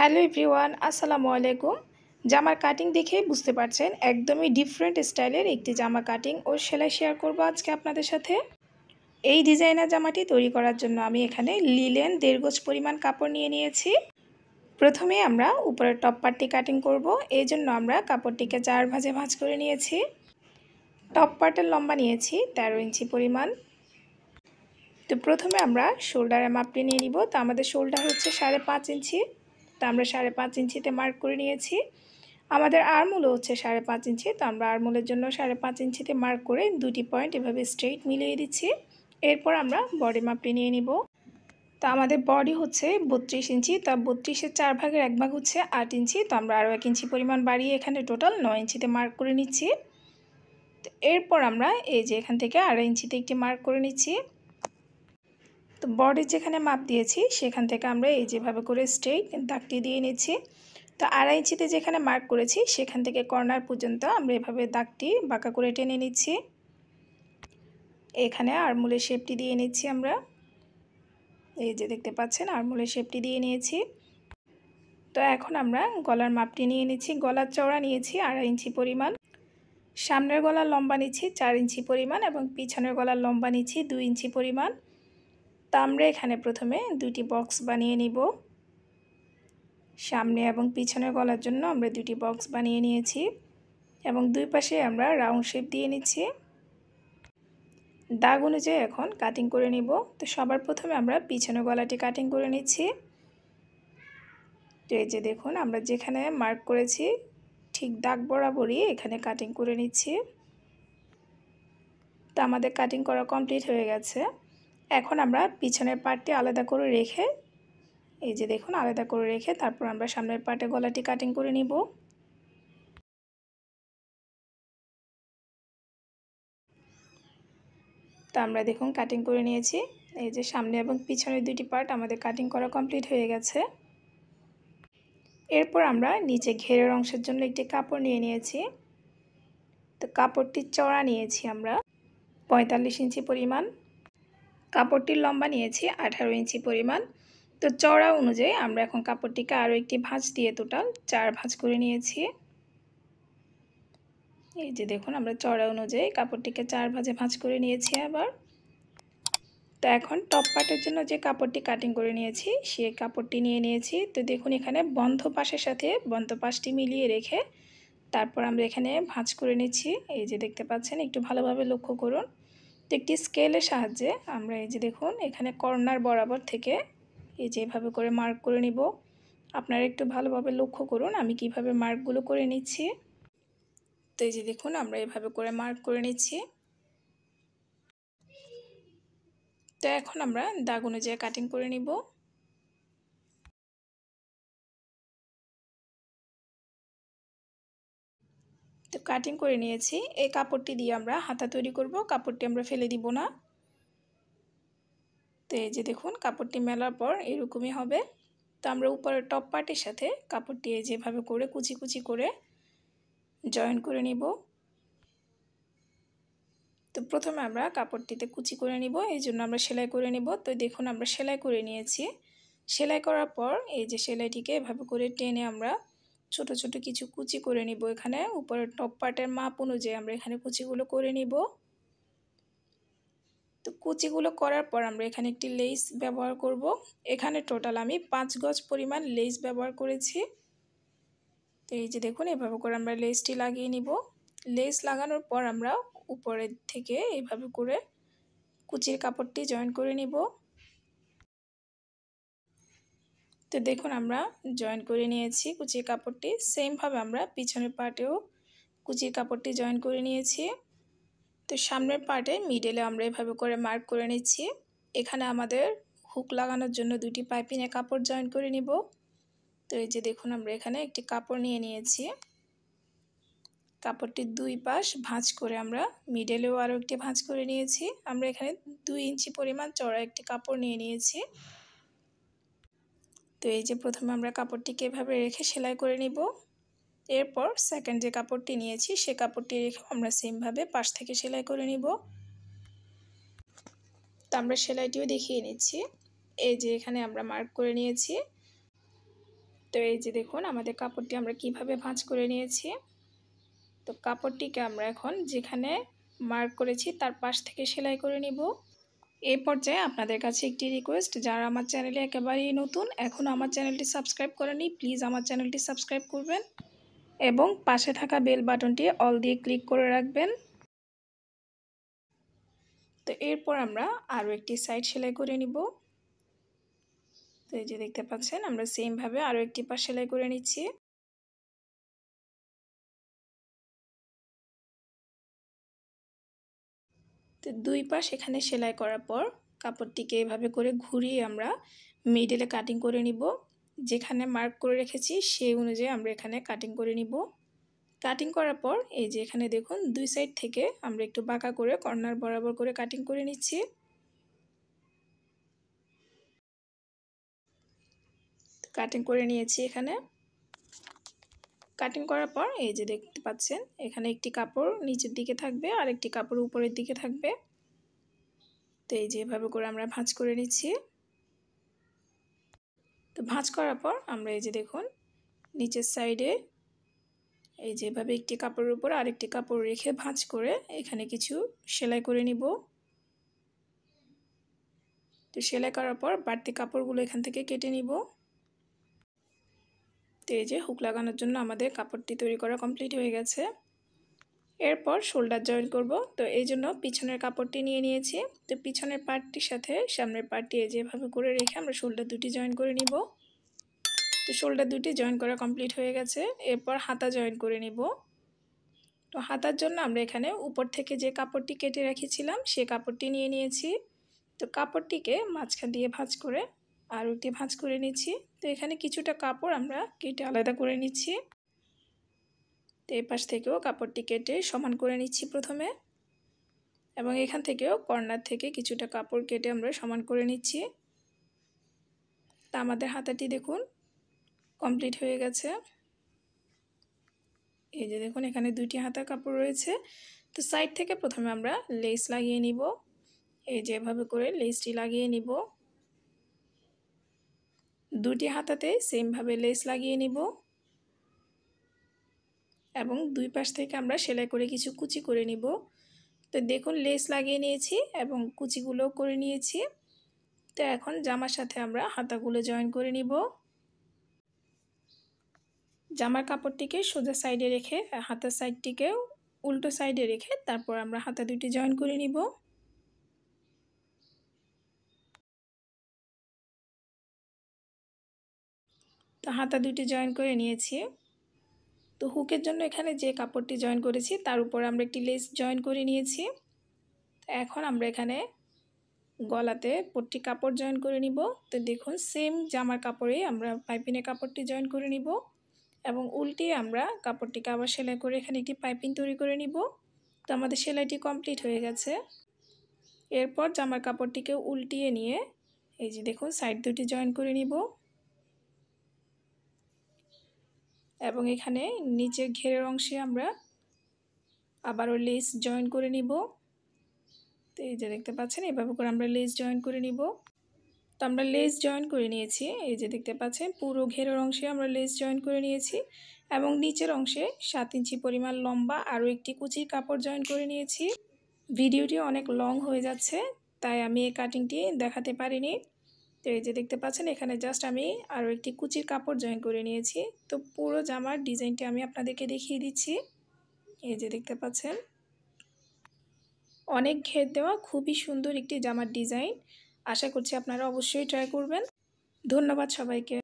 Hello everyone, আসসালামু আলাইকুম। জামার কাটিং দেখে বুঝতে পারছেন একদমই ডিফারেন্ট স্টাইলের একটি জামা কাটিং ও সেলাই শেয়ার করব আজকে আপনাদের সাথে। এই ডিজাইনার জামাটি তৈরি করার জন্য আমি এখানে লিলেন 1.5 গজ পরিমাণ কাপড় নিয়ে নিয়েছি। প্রথমে আমরা উপরের টপ পার্টটি কাটিং করব। এই জন্য আমরা কাপড়টিকে 4 ভাঁজে ভাঁজ করে নিয়েছি। টপ পার্টের লম্বা নিয়েছি 13 ইঞ্চি পরিমাণ। তো প্রথমে আমরা শোল্ডারের মাপটি নিয়ে নিব। তো আমাদের শোল্ডার হচ্ছে 5.5 ইঞ্চি। তো আমরা 5.5 ইঞ্চিতে মার্ক করে নিয়েছি। আমাদের আর্মহোলও হচ্ছে 5.5 ইঞ্চি। তো আমরা আর্মহোলের জন্য 5.5 ইঞ্চিতে মার্ক করে দুটি পয়েন্ট এভাবে স্ট্রেইট মিলিয়ে দিচ্ছি। এরপর আমরা বডি মাপটি নিয়ে নিব। তো আমাদের বডি হচ্ছে 32 ইঞ্চি। তা 32-এর 4 ভাগের 1 ভাগ হচ্ছে 8 ইঞ্চি। তো আমরা আরও 1 ইঞ্চি পরিমাণ বাড়িয়ে এখানে টোটাল 9 ইঞ্চিতে মার্ক করে নিচ্ছি। তো এরপর আমরা এই যে এখান থেকে 2.5 ইঞ্চিতে একটি মার্ক করে নিচ্ছি। তো বডির যেখানে মাপ দিয়েছি সেখান থেকে আমরা এই যেভাবে করে স্ট্রেইট দাগটি দিয়ে নিচ্ছি। তো 2.5 ইঞ্চিতে যেখানে মার্ক করেছি সেখান থেকে কর্নার পর্যন্ত আমরা এভাবে দাগটি বাঁকা করে টেনে নিচ্ছি। এখানে আর্মহোলের শেপটি দিয়ে নিচ্ছি আমরা। এই যে দেখতে পাচ্ছেন আর্মহোলের শেপটি দিয়ে নিয়েছি। তো এখন আমরা গলার মাপটি নিয়ে নিচ্ছি। গলার চওড়া নিয়েছি 2.5 ইঞ্চি পরিমাণ। সামনের গলার লম্বা নিচ্ছি 4 ইঞ্চি পরিমাণ এবং পিছনের গলার লম্বা নিচ্ছি 2 ইঞ্চি পরিমাণ। তো আমরা এখানে প্রথমে দুটি বক্স বানিয়ে নিব। সামনে এবং পিছনের গলার জন্য আমরা দুটি বক্স বানিয়ে নিয়েছি এবং দুই পাশে আমরা রাউন্ড শেপ দিয়ে নিচ্ছি। দাগ অনুযায়ী এখন কাটিং করে নিব। তো সবার প্রথমে আমরা পিছনের গলাটি কাটিং করে নিচ্ছি। তো এই যে দেখুন আমরা যেখানে মার্ক করেছি ঠিক দাগ বরাবরই এখানে কাটিং করে নিচ্ছি। তো আমাদের কাটিং করা কমপ্লিট হয়ে গেছে। এখন আমরা পিছনের পার্টটি আলাদা করে রেখে এই যে দেখুন আলাদা করে রেখে তারপর আমরা সামনের পার্টে গলাটি কাটিং করে নিব। তো আমরা দেখুন কাটিং করে নিয়েছি। এই যে সামনে এবং পিছনের দুটি পার্ট আমাদের কাটিং করা কমপ্লিট হয়ে গেছে। এরপর আমরা নিচে ঘেরের অংশের জন্য একটি কাপড় নিয়ে নিয়েছি। তো কাপড়টির চওড়া নিয়েছি আমরা 45 ইঞ্চি পরিমাণ। কাপড়টির লম্বা নিয়েছি 18 ইঞ্চি পরিমাণ। তো চওড়া অনুযায়ী আমরা এখন কাপড়টিকে আরও একটি ভাঁজ দিয়ে টোটাল 4 ভাঁজ করে নিয়েছি। এই যে দেখুন আমরা চওড়া অনুযায়ী কাপড়টিকে 4 ভাঁজে ভাঁজ করে নিয়েছি আবার। তো এখন টপ পার্টের জন্য যে কাপড়টি কাটিং করে নিয়েছি সেই কাপড়টি নিয়ে নিয়েছি। তো দেখুন এখানে বন্ধ পাশের সাথে বন্ধ পাশটি মিলিয়ে রেখে তারপর আমরা এখানে ভাঁজ করে নিচ্ছি। এই যে দেখতে পাচ্ছেন একটু ভালোভাবে লক্ষ্য করুন। তো একটি স্কেলের সাহায্যে আমরা এই যে দেখুন এখানে কর্নার বরাবর থেকে এই যে এভাবে করে মার্ক করে নিব। আপনারা একটু ভালোভাবে লক্ষ্য করুন আমি কিভাবে মার্কগুলো করে নিচ্ছি। তো এই যে দেখুন আমরা এভাবে করে মার্ক করে নিচ্ছি। তো এখন আমরা দাগ অনুযায়ী কাটিং করে নিব। তো কাটিং করে নিয়েছি। এই কাপড়টি দিয়ে আমরা হাতা তৈরি করব। কাপড়টি আমরা ফেলে দিব না। তো এই যে দেখুন কাপড়টি মেলার পর এরকমই হবে। তো আমরা উপরের টপ পার্টের সাথে কাপড়টি যেভাবে করে কুচি কুচি করে জয়েন করে নিব। তো প্রথমে আমরা কাপড়টিতে কুচি করে নিব, এই জন্য আমরা সেলাই করে নিব। তো দেখুন আমরা সেলাই করে নিয়েছি। সেলাই করার পর এই যে সেলাইটিকে এভাবে করে টেনে আমরা ছোট ছোট কিছু কুচি করে নিব। এখানে উপরের টপ পার্টের মাপ অনুযায়ী আমরা এখানে কুচিগুলো করে নিব। তো কুচিগুলো করার পর আমরা এখানে একটি লেস ব্যবহার করব। এখানে টোটাল আমি 5 গজ পরিমাণ লেস ব্যবহার করেছি। তো এই যে দেখুন এভাবে করে আমরা লেসটি লাগিয়ে নিব। লেস লাগানোর পর আমরা উপরের থেকে এইভাবে করে কুচির কাপড়টি জয়েন করে নিব। তো দেখুন আমরা জয়েন করে নিয়েছি কুচির কাপড়টি। সেমভাবে আমরা পিছনের পার্টেও কুচির কাপড়টি জয়েন করে নিয়েছি। তো সামনের পার্টে মিডলে আমরা এভাবে করে মার্ক করে নিচ্ছি। এখানে আমাদের হুক লাগানোর জন্য দুটি পাইপিংয়ে কাপড় জয়েন করে নিব। তো এই যে দেখুন আমরা এখানে একটি কাপড় নিয়ে নিয়েছি। কাপড়টির দুই পাশ ভাঁজ করে আমরা মিডলেও আরও একটি ভাঁজ করে নিয়েছি। আমরা এখানে 2 ইঞ্চি পরিমাণ চওড়া একটি কাপড় নিয়ে নিয়েছি। তো এই যে প্রথমে আমরা কাপড়টিকে এভাবে রেখে সেলাই করে নিব। এরপর সেকেন্ড যে কাপড়টি নিয়েছি সে কাপড়টি রেখে আমরা সেমভাবে পাশ থেকে সেলাই করে নিব। তো আমরা সেলাইটিও দেখিয়ে নিচ্ছি। এই যে এখানে আমরা মার্ক করে নিয়েছি। তো এই যে দেখুন আমাদের কাপড়টি আমরা কিভাবে ভাঁজ করে নিয়েছি। তো কাপড়টিকে আমরা এখন যেখানে মার্ক করেছি তার পাশ থেকে সেলাই করে নিব। এই পর্যায়ে আপনাদের কাছে একটি রিকোয়েস্ট, যারা আমার চ্যানেলে একেবারেই নতুন, এখনও আমার চ্যানেলটি সাবস্ক্রাইব করেনি, প্লিজ আমার চ্যানেলটি সাবস্ক্রাইব করবেন এবং পাশে থাকা বেল বাটনটি অল দিয়ে ক্লিক করে রাখবেন। তো এরপর আমরা আরও একটি সাইড সেলাই করে নিব। তো এই যে দেখতে পাচ্ছেন আমরা সেমভাবে আরও একটি পাশ সেলাই করে নিচ্ছি। তো দুই পাশ এখানে সেলাই করার পর কাপড়টিকে এভাবে করে ঘুরিয়ে আমরা মিডলে কাটিং করে নিব। যেখানে মার্ক করে রেখেছি সেই অনুযায়ী আমরা এখানে কাটিং করে নিব। কাটিং করার পর এই যে এখানে দেখুন দুই সাইড থেকে আমরা একটু বাঁকা করে কর্নার বরাবর করে কাটিং করে নিচ্ছি। কাটিং করে নিয়েছি এখানে। কাটিং করার পর এই যে দেখতে পাচ্ছেন এখানে একটি কাপড় নিচের দিকে থাকবে আর একটি কাপড় উপরের দিকে থাকবে। তো এই যে এভাবে করে আমরা ভাঁজ করে নিচ্ছি। তো ভাঁজ করার পর আমরা এই যে দেখুন নিচের সাইডে এই যেভাবে একটি কাপড়ের উপর আরেকটি কাপড় রেখে ভাঁজ করে এখানে কিছু সেলাই করে নিব। তো সেলাই করার পর বাড়তি কাপড়গুলো এখান থেকে কেটে নিব। তো এই যে হুক লাগানোর জন্য আমাদের কাপড়টি তৈরি করা কমপ্লিট হয়ে গেছে। এরপর শোল্ডার জয়েন করব। তো এই জন্য পিছনের কাপড়টি নিয়ে নিয়েছি। তো পিছনের পার্টটির সাথে সামনের পার্টটি যেভাবে করে রেখে আমরা শোল্ডার দুটি জয়েন করে নিব। তো শোল্ডার দুটি জয়েন করা কমপ্লিট হয়ে গেছে। এরপর হাতা জয়েন করে নিব। তো হাতার জন্য আমরা এখানে উপর থেকে যে কাপড়টি কেটে রেখেছিলাম সেই কাপড়টি নিয়ে নিয়েছি। তো কাপড়টিকে মাঝখান দিয়ে ভাঁজ করে আরও একটি ভাঁজ করে নিচ্ছি। তো এখানে কিছুটা কাপড় আমরা কেটে আলাদা করে নিচ্ছি। তো এই পাশ থেকেও কাপড়টি কেটে সমান করে নিচ্ছি প্রথমে, এবং এখান থেকেও কর্নার থেকে কিছুটা কাপড় কেটে আমরা সমান করে নিচ্ছি। তা আমাদের হাতাটি দেখুন কমপ্লিট হয়ে গেছে। এই যে দেখুন এখানে দুইটি হাতা কাপড় রয়েছে। তো সাইড থেকে প্রথমে আমরা লেস লাগিয়ে নিব। এই যে এভাবে করে লেসটি লাগিয়ে নিব। দুটি হাতাতে সেমভাবে লেস লাগিয়ে নিব এবং দুই পাশ থেকে আমরা সেলাই করে কিছু কুচি করে নিব। তো দেখুন লেস লাগিয়ে নিয়েছি এবং কুচিগুলো করে নিয়েছি। তো এখন জামার সাথে আমরা হাতাগুলো জয়েন করে নিব। জামার কাপড়টিকে সোজা সাইডে রেখে হাতার সাইডটিকে উল্টো সাইডে রেখে তারপর আমরা হাতা দুটি জয়েন করে নিব। তো হাতা দুটি জয়েন করে নিয়েছি। তো হুকের জন্য এখানে যে কাপড়টি জয়েন করেছি তার উপর আমরা একটি লেস জয়েন করে নিয়েছি। এখন আমরা এখানে গলাতে পট্টি কাপড় জয়েন করে নিব। তো দেখুন সেম জামার কাপড়েই আমরা পাইপিনের কাপড়টি জয়েন করে নিব এবং উল্টিয়ে আমরা কাপড়টিকে আবার সেলাই করে এখানে একটি পাইপিং তৈরি করে নিব। তো আমাদের সেলাইটি কমপ্লিট হয়ে গেছে। এরপর জামার কাপড়টিকে উল্টিয়ে নিয়ে এই যে দেখুন সাইড দুটি জয়েন করে নিব এবং এখানে নিচের ঘেরের অংশে আমরা আবারও লেস জয়েন করে নিব। তো এই যে দেখতে পাচ্ছেন এভাবে করে আমরা লেস জয়েন করে নিব। তো আমরা লেস জয়েন করে নিয়েছি। এই যে দেখতে পাচ্ছেন পুরো ঘেরের অংশে আমরা লেস জয়েন করে নিয়েছি এবং নিচের অংশে 7 ইঞ্চি পরিমাণ লম্বা আরও একটি কুচির কাপড় জয়েন করে নিয়েছি। ভিডিওটি অনেক লং হয়ে যাচ্ছে তাই আমি এই কাটিংটি দেখাতে পারিনি। তো এই যে দেখতে পাচ্ছেন এখানে জাস্ট আমি আরও একটি কুচির কাপড় জয়েন করে নিয়েছি। তো পুরো জামার ডিজাইনটি আমি আপনাদেরকে দেখিয়ে দিচ্ছি। এই যে দেখতে পাচ্ছেন অনেক ঘের দেওয়া খুবই সুন্দর একটি জামার ডিজাইন। আশা করছি আপনারা অবশ্যই ট্রাই করবেন। ধন্যবাদ সবাইকে।